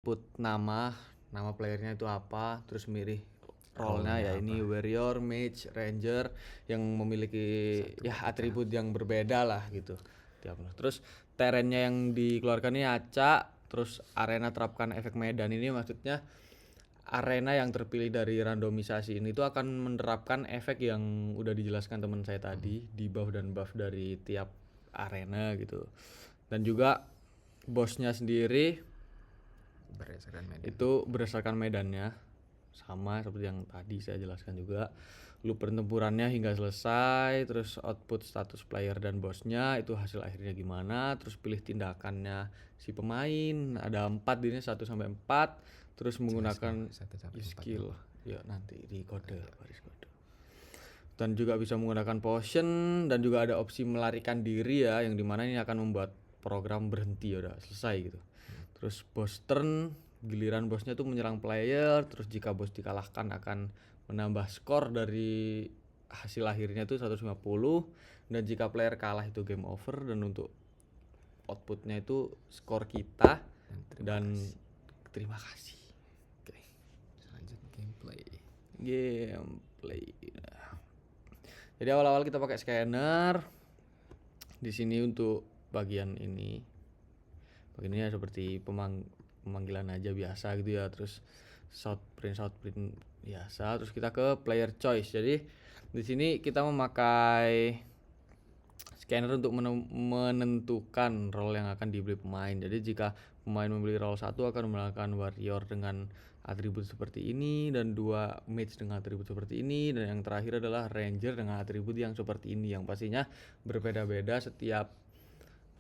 put nama playernya itu apa, terus milih role-nya Role-nya ya ini apa? warrior, mage, ranger yang memiliki Satu ya ketika. atribut yang berbeda lah gitu. Terus terrainnya yang dikeluarkan ini acak, terus arena terapkan efek medan ini maksudnya arena yang terpilih dari randomisasi ini tuh akan menerapkan efek yang udah dijelaskan teman saya tadi, debuff dan buff dari tiap arena gitu. Dan juga bosnya sendiri Berdasarkan medan. itu berdasarkan medannya sama seperti yang tadi saya jelaskan juga. Loop pertempurannya hingga selesai, terus output status player dan bosnya itu hasil akhirnya gimana, terus pilih tindakannya si pemain, ada 4 ini 1 sampai 4, terus menggunakan 1 sampai 4 skill apa? ya nanti di kode baris kode. Dan juga bisa menggunakan potion dan juga ada opsi melarikan diri ya, yang dimana ini akan membuat program berhenti ya udah selesai gitu. Terus boss turn, giliran bosnya tuh menyerang player, terus jika bos dikalahkan akan menambah skor dari hasil akhirnya tuh 150, dan jika player kalah itu game over, dan untuk outputnya itu skor kita dan terima kasih. Oke, Lanjut gameplay. Jadi awal-awal kita pakai scanner. Di sini untuk bagian ini ya seperti pemanggilan aja biasa gitu ya, terus shoutprint biasa, terus kita ke player choice. Jadi di sini kita memakai scanner untuk menentukan role yang akan dibeli pemain. Jadi jika pemain membeli role 1 akan menggunakan warrior dengan atribut seperti ini, dan 2 mage dengan atribut seperti ini, dan yang terakhir adalah ranger dengan atribut yang seperti ini, yang pastinya berbeda-beda. Setiap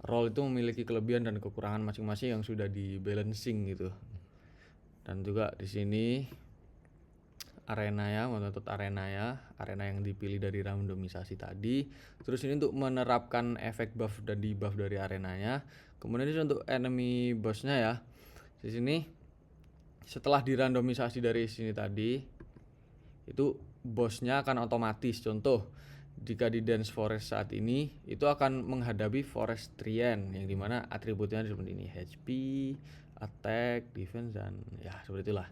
role itu memiliki kelebihan dan kekurangan masing-masing yang sudah di balancing gitu. Dan juga di sini arena ya, menuntut arena yang dipilih dari randomisasi tadi. Terus ini untuk menerapkan efek buff dan debuff dari arenanya. Kemudian ini untuk enemy bossnya ya. Di sini setelah dirandomisasi dari sini tadi, itu bosnya akan otomatis. Contoh, jika di Dance Forest saat ini itu akan menghadapi Forestrian yang dimana atributnya seperti ini, HP, attack, defense, dan ya seperti itulah.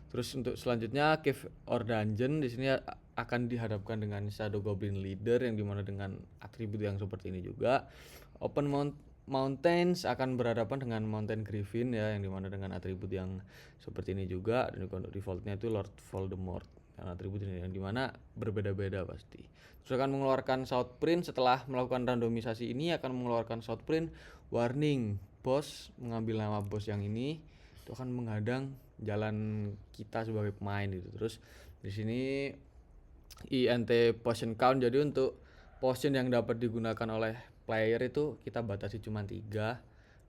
Terus untuk selanjutnya Cave or Dungeon di sini akan dihadapkan dengan Shadow Goblin Leader yang dimana dengan atribut yang seperti ini juga. Open Mountains akan berhadapan dengan Mountain Griffin ya, yang dimana dengan atribut yang seperti ini juga, dan untuk defaultnya itu Lord Voldemort dan atribut ini yang dimana berbeda-beda pasti. Terus akan mengeluarkan Shoutprint. Setelah melakukan randomisasi ini akan mengeluarkan Shoutprint warning bos mengambil nama bos yang ini itu akan menghadang jalan kita sebagai pemain gitu. Terus di sini INT potion count, jadi untuk potion yang dapat digunakan oleh player itu kita batasi cuma 3,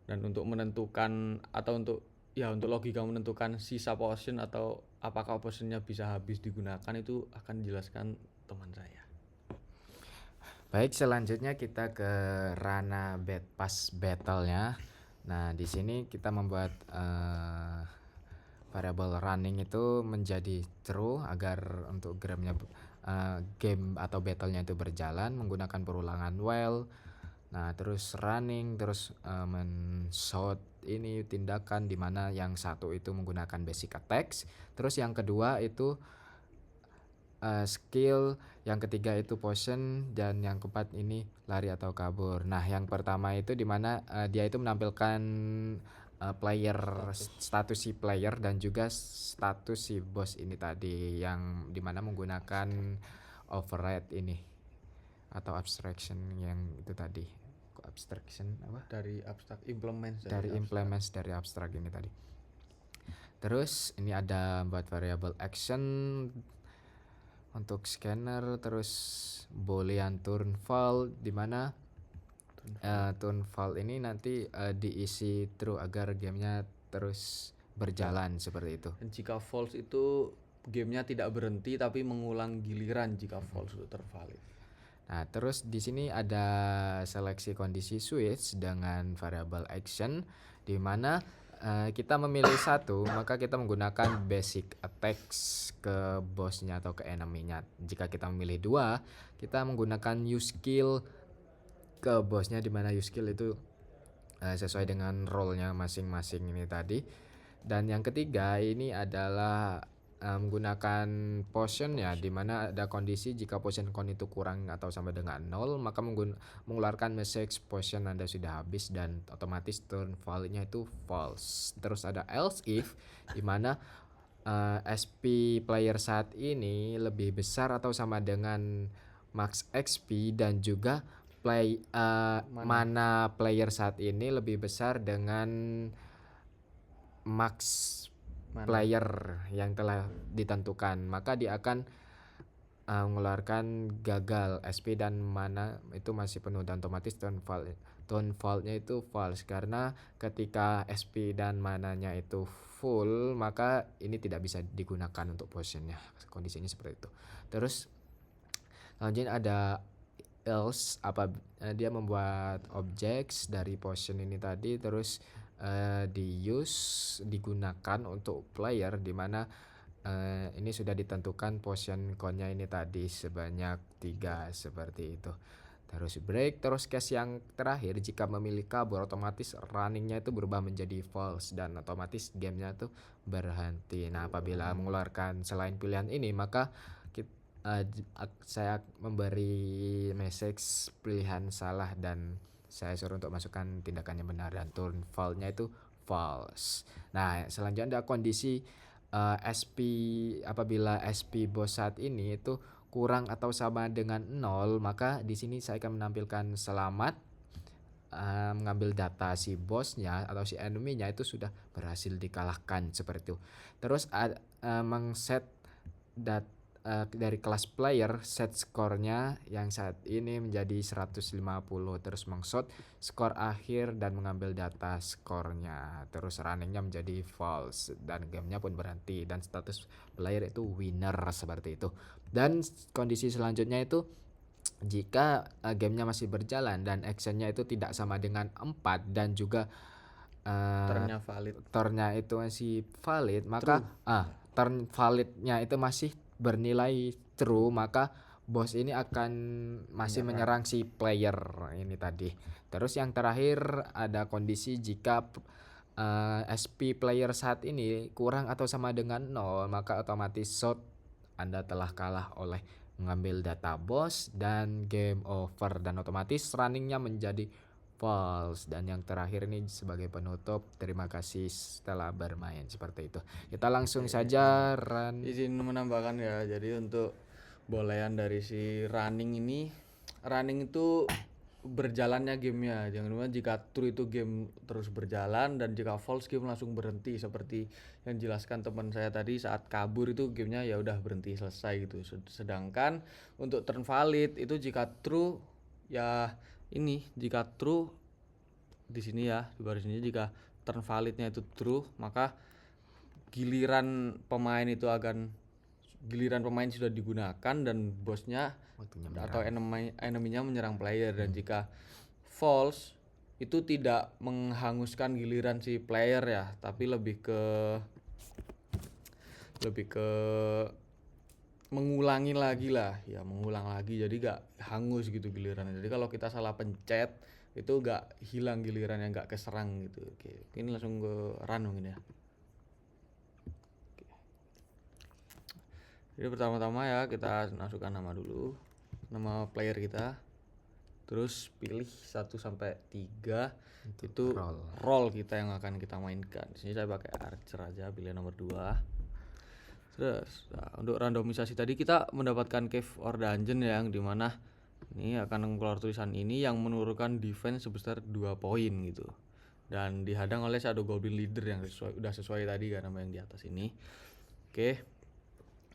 dan untuk menentukan atau untuk logika menentukan sisa potion atau apakah potionnya bisa habis digunakan itu akan dijelaskan teman saya. Baik, selanjutnya kita ke ranah pass battle-nya. Nah, di sini kita membuat variable running itu menjadi true agar untuk game atau battle-nya itu berjalan menggunakan perulangan while. Nah, terus running, terus shout ini tindakan dimana yang satu itu menggunakan basic attacks, terus yang kedua itu skill, yang ketiga itu potion, dan yang keempat ini lari atau kabur. Nah, yang pertama itu dimana dia itu menampilkan player status si player dan juga status si boss ini tadi, yang dimana menggunakan override ini atau abstraction yang itu tadi. Abstraction apa? Dari abstract implements Dari abstract ini tadi. Terus ini ada buat variable action untuk scanner, terus boolean turnval dimana turnval ini nanti diisi true agar gamenya terus berjalan seperti itu. Dan jika false itu gamenya tidak berhenti tapi mengulang giliran jika false itu tervalid. Nah, terus di sini ada seleksi kondisi switch dengan variable action di mana kita memilih satu, maka kita menggunakan basic attacks ke bossnya atau ke enemy-nya. Jika kita memilih 2, kita menggunakan use skill ke bossnya, di mana use skill itu sesuai dengan role-nya masing-masing ini tadi. Dan yang ketiga ini adalah menggunakan potion ya, di mana ada kondisi jika potion count itu kurang atau sama dengan 0, maka mengeluarkan message potion Anda sudah habis dan otomatis turn value-nya itu false. Terus ada else if, di mana SP player saat ini lebih besar atau sama dengan max XP, dan juga mana player saat ini lebih besar dengan max player yang telah ditentukan, maka dia akan mengeluarkan gagal SP dan mana itu masih penuh, dan otomatis turn value-nya itu false, karena ketika SP dan mananya itu full maka ini tidak bisa digunakan untuk potionnya, kondisinya seperti itu. Terus selanjutnya ada else, dia membuat objects dari potion ini tadi, terus digunakan untuk player, dimana ini sudah ditentukan potion count-nya ini tadi sebanyak 3 seperti itu. Terus break, terus case yang terakhir, jika memilih kabur otomatis runningnya itu berubah menjadi false dan otomatis gamenya tuh berhenti. Nah, apabila mengeluarkan selain pilihan ini, maka saya memberi message pilihan salah dan saya suruh untuk masukkan tindakan yang benar, dan turn value-nya itu false. Nah, selanjutnya ada kondisi SP, apabila SP bos saat ini itu kurang atau sama dengan 0, maka di sini saya akan menampilkan selamat, mengambil data si bosnya atau si enemy-nya itu sudah berhasil dikalahkan seperti itu. Terus mengset dari kelas player, set skornya yang saat ini menjadi 150, terus mengshot skor akhir dan mengambil data skornya, terus runningnya menjadi false dan gamenya pun berhenti, dan status player itu winner seperti itu. Dan kondisi selanjutnya itu jika gamenya masih berjalan dan actionnya itu tidak sama dengan 4 dan juga turn-nya itu masih valid, maka turn validnya itu masih bernilai true, maka bos ini akan masih menyerang si player ini tadi. Terus yang terakhir ada kondisi jika SP player saat ini kurang atau sama dengan 0, maka otomatis shot Anda telah kalah oleh mengambil data bos dan game over, dan otomatis runningnya menjadi false. Dan yang terakhir ini sebagai penutup, terima kasih setelah bermain, seperti itu. Kita langsung saja run. Izin menambahkan ya, jadi untuk bolehan dari si running ini, running itu berjalannya gamenya, jangan lupa jika true itu game terus berjalan, dan jika false game langsung berhenti, seperti yang jelaskan teman saya tadi, saat kabur itu gamenya ya udah berhenti, selesai gitu. Sedangkan untuk turn valid itu jika true ya, ini jika true di sini ya, di baris ini, jika turn validnya itu true, maka giliran pemain sudah digunakan dan bosnya atau enemy-nya menyerang player. Dan jika false itu tidak menghanguskan giliran si player ya, tapi lebih ke mengulang lagi, jadi gak hangus gitu gilirannya. Jadi kalau kita salah pencet itu gak hilang gilirannya, gak keserang gitu. Oke, ini langsung ke run mungkin ya. Jadi pertama-tama ya kita masukkan nama dulu, nama player kita, terus pilih 1 sampai 3 itu role kita yang akan kita mainkan. Di sini saya pakai archer aja, pilih nomor 2. Terus untuk randomisasi tadi kita mendapatkan cave or dungeon yang dimana ini akan keluar tulisan ini yang menurunkan defense sebesar 2 poin gitu, dan dihadang oleh Shadow Goblin Leader yang udah sesuai tadi kan nama yang di atas ini. Oke.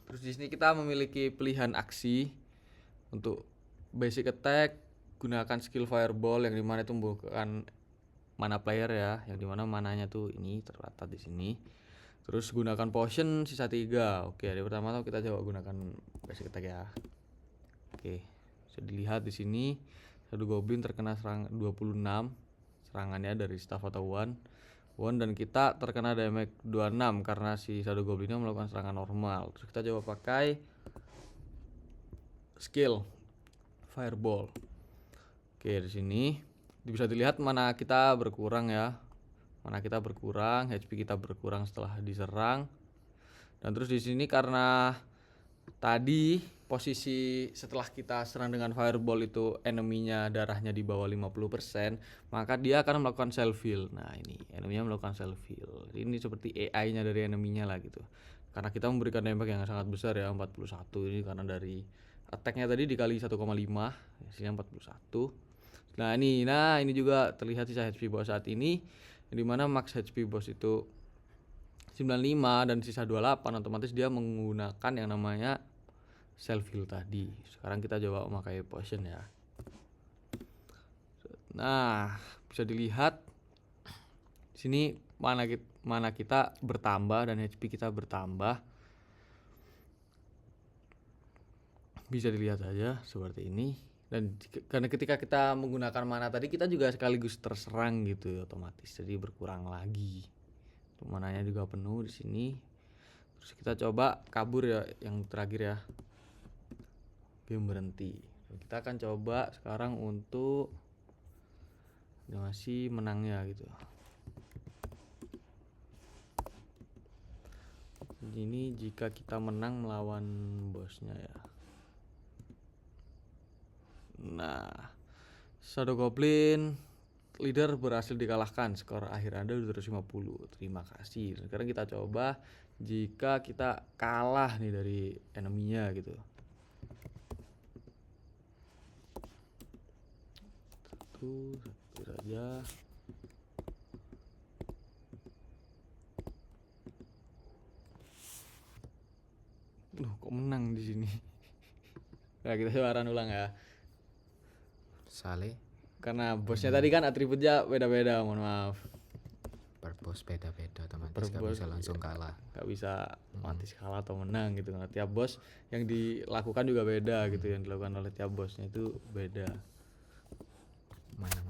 Terus di sini kita memiliki pilihan aksi untuk basic attack, gunakan skill fireball yang dimana itu membukakan mana player ya, yang dimana mananya tuh ini tercatat di sini. Terus gunakan potion sisa 3. Oke, dari pertama tuh kita coba gunakan basic attack ya. Oke, bisa dilihat di sini Shadow Goblin terkena serang 26 serangannya dari staff atau one, dan kita terkena damage 26 karena si Shadow Goblinnya melakukan serangan normal. Terus kita coba pakai skill Fireball. Oke, di sini bisa dilihat mana kita berkurang ya. mana kita berkurang, HP kita berkurang setelah diserang. Dan terus di sini karena tadi posisi setelah kita serang dengan fireball itu eneminya darahnya di bawah 50%, maka dia akan melakukan self heal. Nah, ini eneminya melakukan self heal. Ini seperti AI-nya dari eneminya lah gitu. Karena kita memberikan damage yang sangat besar ya, 41 ini karena dari attack-nya tadi dikali 1,5, hasilnya 41. Nah, ini juga terlihat sisa HP bos saat ini, di mana max HP bos itu 95 dan sisa 28, otomatis dia menggunakan yang namanya self heal tadi. Sekarang kita coba memakai potion ya. Nah, bisa dilihat di sini mana kita bertambah dan HP kita bertambah. Bisa dilihat saja seperti ini. Dan karena ketika kita menggunakan mana tadi, kita juga sekaligus terserang gitu, otomatis jadi berkurang lagi. Mananya juga penuh di sini. Terus kita coba kabur ya, yang terakhir ya. Game berhenti. Kita akan coba sekarang untuk masih menangnya gitu. Ini jika kita menang melawan bosnya ya. Nah, Shadow Goblin leader berhasil dikalahkan, skor akhir Anda 250. Terima kasih. Sekarang kita coba jika kita kalah nih dari eneminya gitu. Satu saja. Kok menang di sini? Nah, kita coba run ulang ya. Saleh. Karena bosnya tadi kan atributnya beda-beda, mohon maaf. Per bos beda-beda, otomatis Per gak bos, bisa langsung kalah. Gak bisa otomatis kalah atau menang gitu. Karena tiap bos yang dilakukan juga beda gitu, yang dilakukan oleh tiap bosnya itu beda. Mana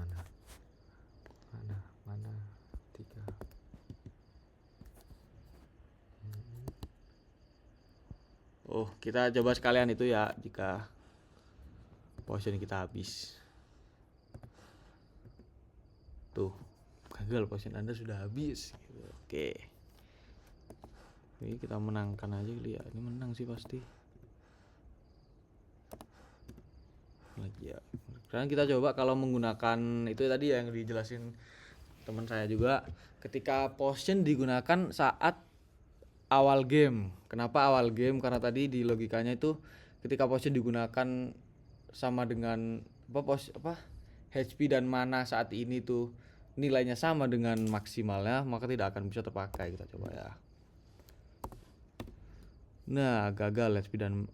3. Oh, kita coba sekalian itu ya jika potion kita habis. Tuh, gagal, potion Anda sudah habis gitu. Oke. Ini kita menangkan aja kali ya. Ini menang sih pasti. Lagi ya. Sekarang kita coba kalau menggunakan itu tadi yang dijelasin teman saya juga, ketika potion digunakan saat awal game. Kenapa awal game? Karena tadi di logikanya itu ketika potion digunakan sama dengan HP dan mana saat ini tuh nilainya sama dengan maksimalnya, maka tidak akan bisa terpakai. Kita coba ya. Nah, gagal HP dan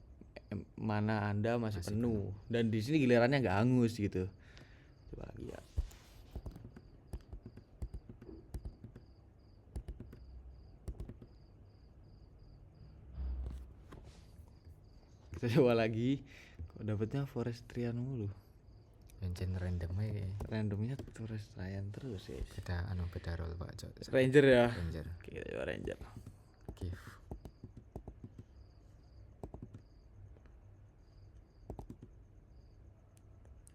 mana Anda masih penuh. Dan di sini gilirannya nggak hangus gitu. Coba lagi ya. Kita coba lagi. Kok dapetnya Forestrian mulu? Engine Randomnya Forestrian terus ya. Beda role Pak. Ranger ya. Ranger. Oke, kita coba Ranger. Give.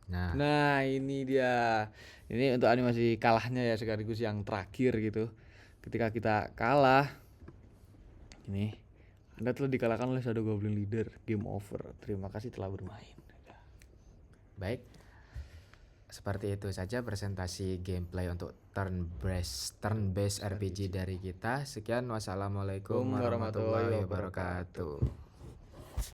Nah, ini dia. Ini untuk animasi kalahnya ya, sekaligus yang terakhir gitu. Ketika kita kalah, ini Anda telah dikalahkan oleh Shadow Goblin Leader. Game over. Terima kasih telah bermain. baik. Seperti itu saja presentasi gameplay untuk turn-based RPG dari kita. Sekian, wassalamualaikum warahmatullahi wabarakatuh.